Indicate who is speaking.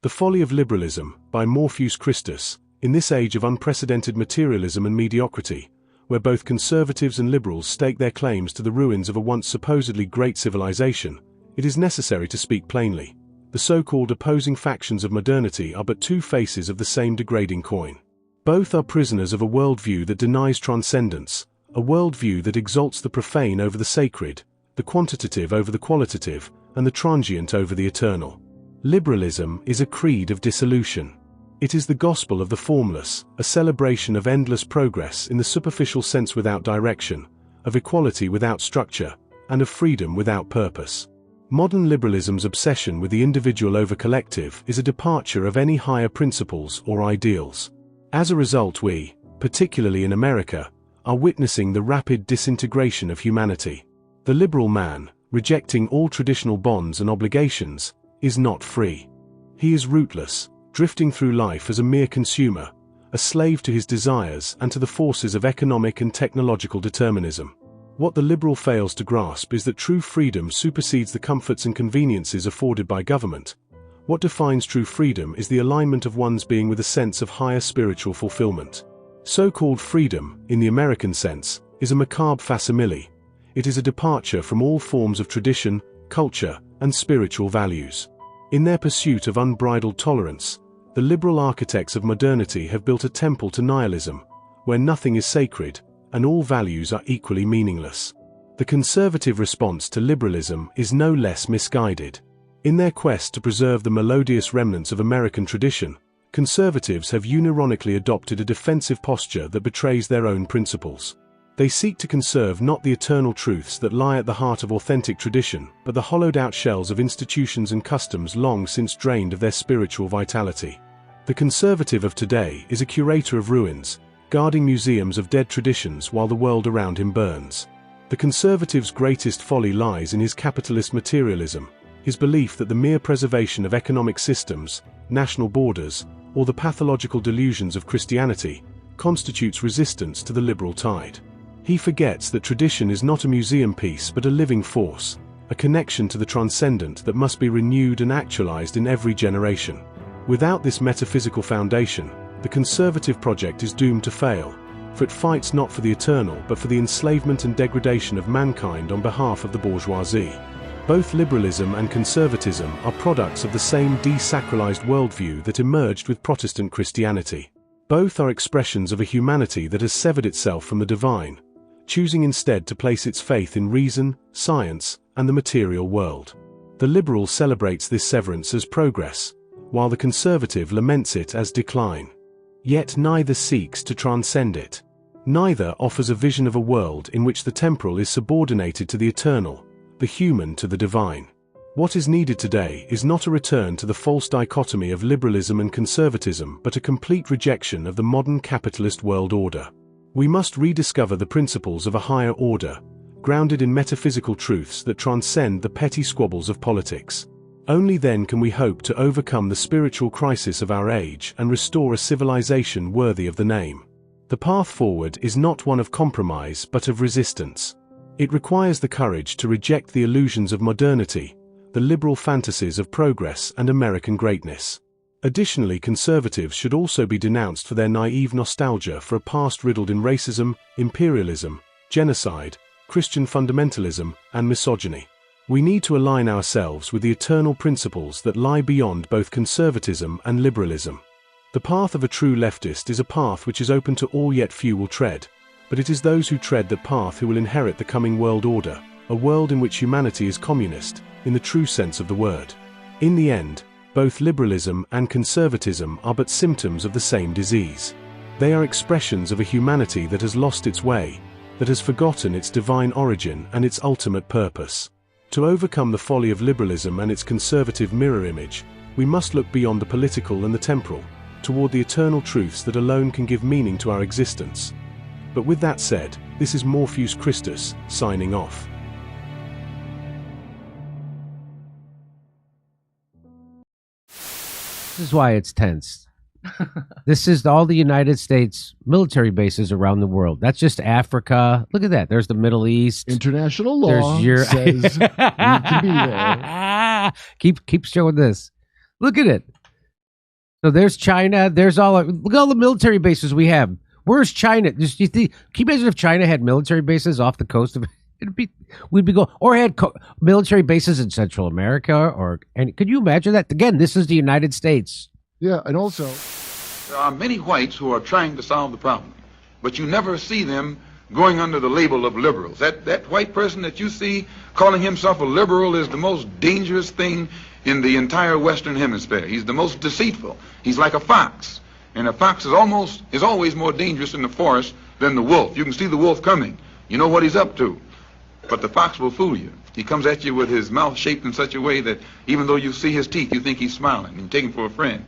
Speaker 1: The Folly of Liberalism, by Morpheus Christus. In this age of unprecedented materialism and mediocrity, where both conservatives and liberals stake their claims to the ruins of a once supposedly great civilization, it is necessary to speak plainly. The so-called opposing factions of modernity are but two faces of the same degrading coin. Both are prisoners of a worldview that denies transcendence, a worldview that exalts the profane over the sacred, the quantitative over the qualitative, and the transient over the eternal. Liberalism is a creed of dissolution. It is the gospel of the formless, a celebration of endless progress in the superficial sense without direction, of equality without structure, and of freedom without purpose. Modern liberalism's obsession with the individual over collective is a departure of any higher principles or ideals. As a result, we, particularly in America, are witnessing the rapid disintegration of humanity. The liberal man, rejecting all traditional bonds and obligations, is not free. He is rootless, drifting through life as a mere consumer, a slave to his desires and to the forces of economic and technological determinism. What the liberal fails to grasp is that true freedom supersedes the comforts and conveniences afforded by government. What defines true freedom is the alignment of one's being with a sense of higher spiritual fulfillment. So-called freedom, in the American sense, is a macabre facsimile. It is a departure from all forms of tradition, culture, and spiritual values. In their pursuit of unbridled tolerance, the liberal architects of modernity have built a temple to nihilism, where nothing is sacred, and all values are equally meaningless. The conservative response to liberalism is no less misguided. In their quest to preserve the melodious remnants of American tradition, conservatives have unironically adopted a defensive posture that betrays their own principles. They seek to conserve not the eternal truths that lie at the heart of authentic tradition, but the hollowed-out shells of institutions and customs long since drained of their spiritual vitality. The conservative of today is a curator of ruins, guarding museums of dead traditions while the world around him burns. The conservative's greatest folly lies in his capitalist materialism, his belief that the mere preservation of economic systems, national borders, or the pathological delusions of Christianity constitutes resistance to the liberal tide. He forgets that tradition is not a museum piece but a living force, a connection to the transcendent that must be renewed and actualized in every generation. Without this metaphysical foundation, the conservative project is doomed to fail, for it fights not for the eternal but for the enslavement and degradation of mankind on behalf of the bourgeoisie. Both liberalism and conservatism are products of the same desacralized worldview that emerged with Protestant Christianity. Both are expressions of a humanity that has severed itself from the divine, choosing instead to place its faith in reason, science, and the material world. The liberal celebrates this severance as progress, while the conservative laments it as decline. Yet neither seeks to transcend it. Neither offers a vision of a world in which the temporal is subordinated to the eternal, the human to the divine. What is needed today is not a return to the false dichotomy of liberalism and conservatism but a complete rejection of the modern capitalist world order. We must rediscover the principles of a higher order, grounded in metaphysical truths that transcend the petty squabbles of politics. Only then can we hope to overcome the spiritual crisis of our age and restore a civilization worthy of the name. The path forward is not one of compromise but of resistance. It requires the courage to reject the illusions of modernity, the liberal fantasies of progress and American greatness. Additionally, conservatives should also be denounced for their naive nostalgia for a past riddled in racism, imperialism, genocide, Christian fundamentalism, and misogyny. We need to align ourselves with the eternal principles that lie beyond both conservatism and liberalism. The path of a true leftist is a path which is open to all yet few will tread, but it is those who tread that path who will inherit the coming world order, a world in which humanity is communist, in the true sense of the word. In the end, both liberalism and conservatism are but symptoms of the same disease. They are expressions of a humanity that has lost its way, that has forgotten its divine origin and its ultimate purpose. To overcome the folly of liberalism and its conservative mirror image, we must look beyond the political and the temporal, toward the eternal truths that alone can give meaning to our existence. But with that said, this is Morpheus Christus, signing off.
Speaker 2: This is why it's tense. This is all the United States military bases around the world. That's just Africa. Look at that. There's the Middle East.
Speaker 3: International law says we can be there.
Speaker 2: Keep showing this. Look at it. So there's China. There's look at all the military bases we have. Where's China? Just you think? Can you imagine if China had military bases off the coast of? We'd be going or had military bases in Central America and could you imagine that? Again, this is the United States.
Speaker 3: Yeah, and also
Speaker 4: there are many whites who are trying to solve the problem, but you never see them going under the label of liberals. That white person that you see calling himself a liberal is the most dangerous thing in the entire Western Hemisphere. He's the most deceitful. He's like a fox, and a fox is always more dangerous in the forest than the wolf. You can see the wolf coming. You know what he's up to. But the fox will fool you. He comes at you with his mouth shaped in such a way that even though you see his teeth, you think he's smiling and you take him for a friend.